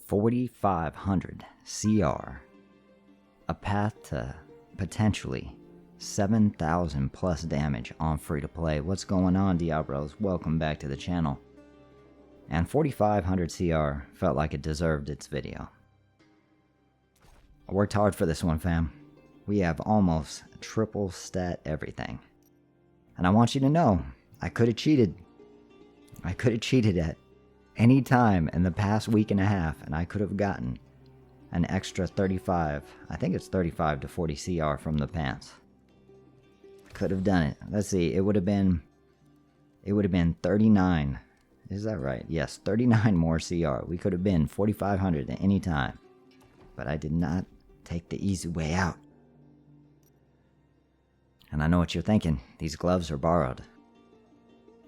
4,500 CR. A path to potentially 7,000 plus damage on free-to-play. What's going on, Diablos? Welcome back to the channel. And 4,500 CR felt like it deserved its video. I worked hard for this one, fam. We have almost triple stat everything. And I want you to know, I could have cheated. I could have cheated at any time in the past week and a half, and I could have gotten an extra 35, I think it's 35 to 40 CR from the pants. Could have done it. Let's see, it would have been 39. Is that right? Yes, 39 more CR. We could have been 4,500 at any time. But I did not take the easy way out. And I know what you're thinking. These gloves are borrowed.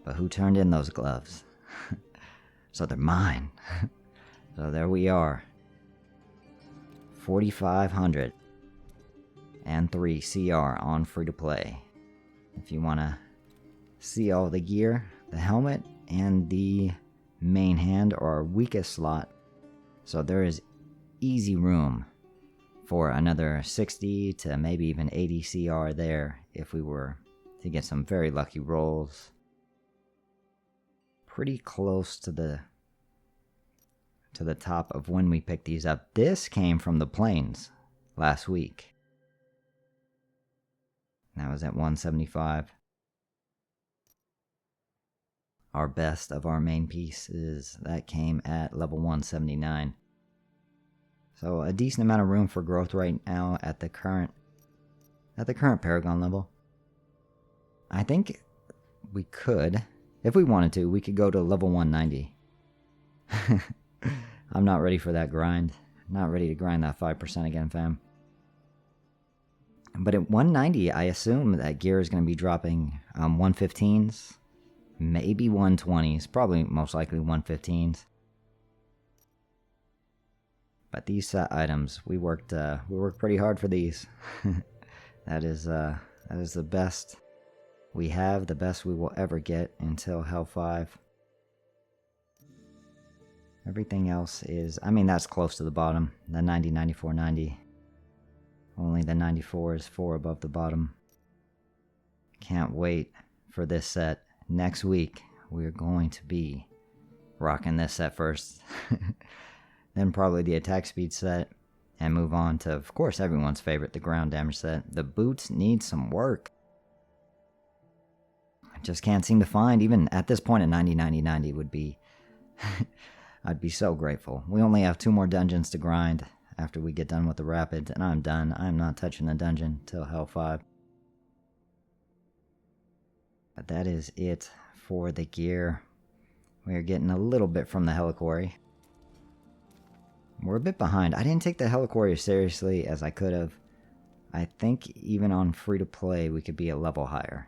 But who turned in those gloves? So they're mine. So there we are. 4,500 and 3 CR on free-to-play. If you want to see all the gear, the helmet and the main hand are our weakest slot. So there is easy room for another 60 to maybe even 80 CR there if we were to get some very lucky rolls. Pretty close to the top of when we picked these up. This came from the plains last week. That was at 175. Our best of our main pieces, that came at level 179. So a decent amount of room for growth right now at the current Paragon level. I think we could, if we wanted to, we could go to level 190. I'm not ready for that grind. Not ready to grind that 5% again, fam. But at 190, I assume that gear is going to be dropping 115s, maybe 120s, probably most likely 115s. But these items, we worked pretty hard for these. That is the best we have, the best we will ever get until Hell 5. Everything else is, I mean, that's close to the bottom. The 90, 94, 90. Only the 94 is 4 above the bottom. Can't wait for this set. Next week, we're going to be rocking this set first. Then probably the attack speed set. And move on to, of course, everyone's favorite, the ground damage set. The boots need some work. I just can't seem to find, even at this point, a 90, 90, 90 would be... I'd be so grateful. We only have 2 more dungeons to grind after we get done with the rapids, and I'm done. I'm not touching the dungeon till Hell 5. But that is it for the gear. We are getting a little bit from the Heliquary. We're a bit behind. I didn't take the Heliquary as seriously as I could have. I think even on free-to-play we could be a level higher.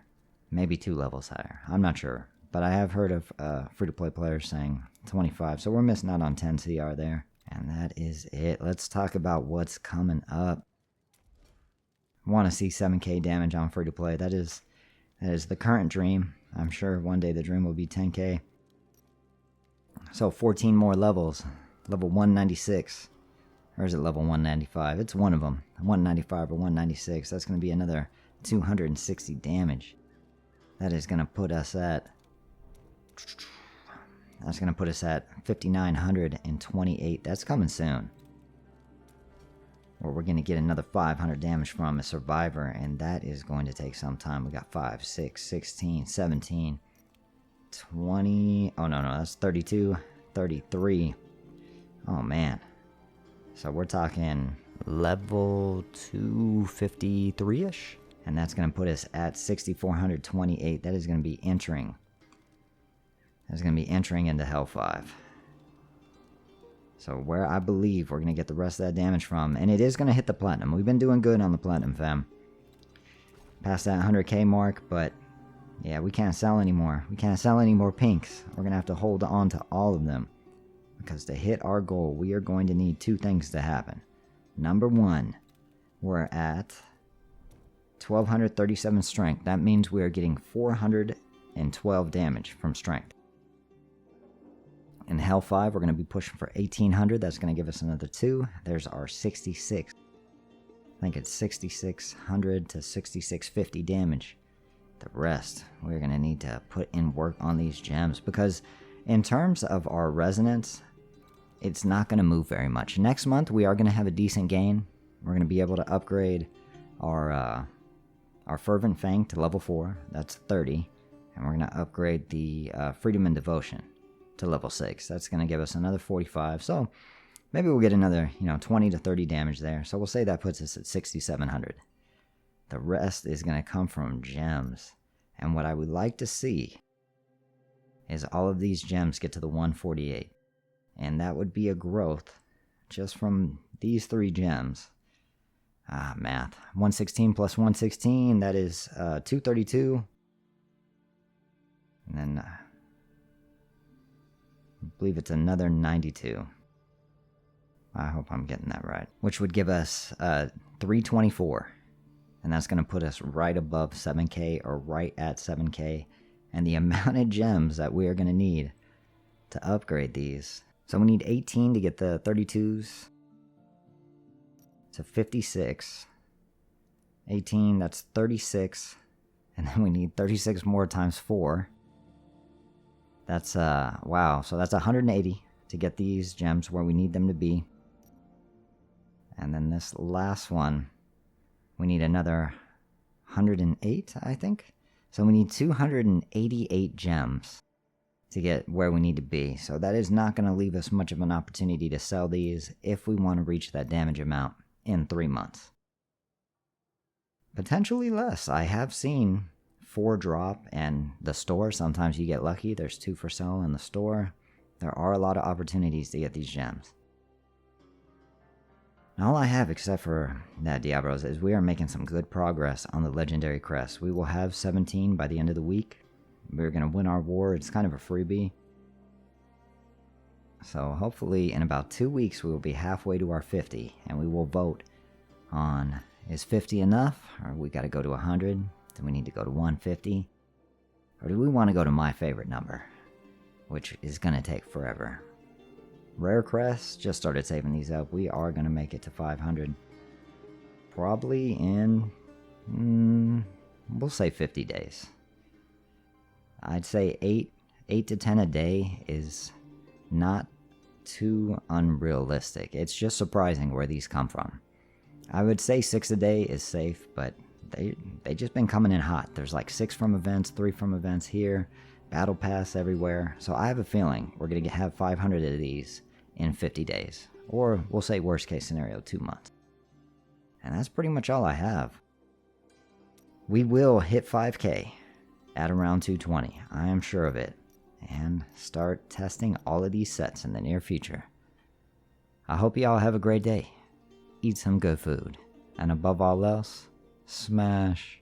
Maybe 2 levels higher. I'm not sure. But I have heard of free-to-play players saying 25, so we're missing out on 10 CR there. And that is it. Let's talk about what's coming up. I want to see 7k damage on free-to-play. That is the current dream. I'm sure one day the dream will be 10k. So 14 more levels. Level 196. Or is it level 195? It's one of them. 195 or 196. That's going to be another 260 damage. That is going to put us at... That's going to put us at 5,928. That's coming soon. Or we're going to get another 500 damage from a survivor, and that is going to take some time. We got 5, 6, 16, 17, 20. Oh, no, that's 32, 33. Oh, man. So we're talking level 253-ish. And that's going to put us at 6,428. That is going to be entering. That's going to be entering into Hell 5. So where I believe we're going to get the rest of that damage from. And it is going to hit the platinum. We've been doing good on the platinum, fam. Past that 100k mark, but yeah, we can't sell anymore. We can't sell any more pinks. We're going to have to hold on to all of them. Because to hit our goal, we are going to need 2 things to happen. Number 1, we're at 1,237 strength. That means we are getting 412 damage from strength. In Hell 5, we're going to be pushing for 1800. That's going to give us another 2. There's our 66. I think it's 6600 to 6650 damage. The rest, we're going to need to put in work on these gems, because in terms of our resonance, it's not going to move very much. Next month, we are going to have a decent gain. We're going to be able to upgrade our Fervent Fang to level 4. That's 30. And we're going to upgrade the Freedom and Devotion to level 6. That's going to give us another 45. So maybe we'll get another 20 to 30 damage there. So we'll say that puts us at 6,700. The rest is going to come from gems. And what I would like to see is all of these gems get to the 148. And that would be a growth just from these 3 gems. Math. 116 plus 116, that is 232. And then I believe it's another 92. I hope I'm getting that right. Which would give us 324. And that's going to put us right above 7k or right at 7k. And the amount of gems that we are going to need to upgrade these. So we need 18 to get the 32s to 56. 18, that's 36. And then we need 36 more times 4. That's, wow. So that's 180 to get these gems where we need them to be. And then this last one, we need another 108, I think. So we need 288 gems to get where we need to be. So that is not going to leave us much of an opportunity to sell these if we want to reach that damage amount in 3 months. Potentially less. I have seen 4 drop, and the store, sometimes you get lucky. There's 2 for sale in the store. There are a lot of opportunities to get these gems. And all I have except for that Diablos is we are making some good progress on the legendary crest. We will have 17 by the end of the week. We're going to win our war. It's kind of a freebie. So hopefully in about 2 weeks we will be halfway to our 50, and we will vote on, is 50 enough, or we got to go to 100? Do we need to go to 150? Or do we want to go to my favorite number, which is going to take forever? Rare crests, just started saving these up. We are going to make it to 500. Probably in, we'll say 50 days. I'd say 8 to 10 a day is not too unrealistic. It's just surprising where these come from. I would say 6 a day is safe, but they just been coming in hot. There's like 6 from events, 3 from events here, battle pass everywhere. So I have a feeling we're going to have 500 of these in 50 days. Or we'll say worst case scenario, 2 months. And that's pretty much all I have. We will hit 5k at around 220. I am sure of it. And start testing all of these sets in the near future. I hope you all have a great day. Eat some good food. And above all else, smash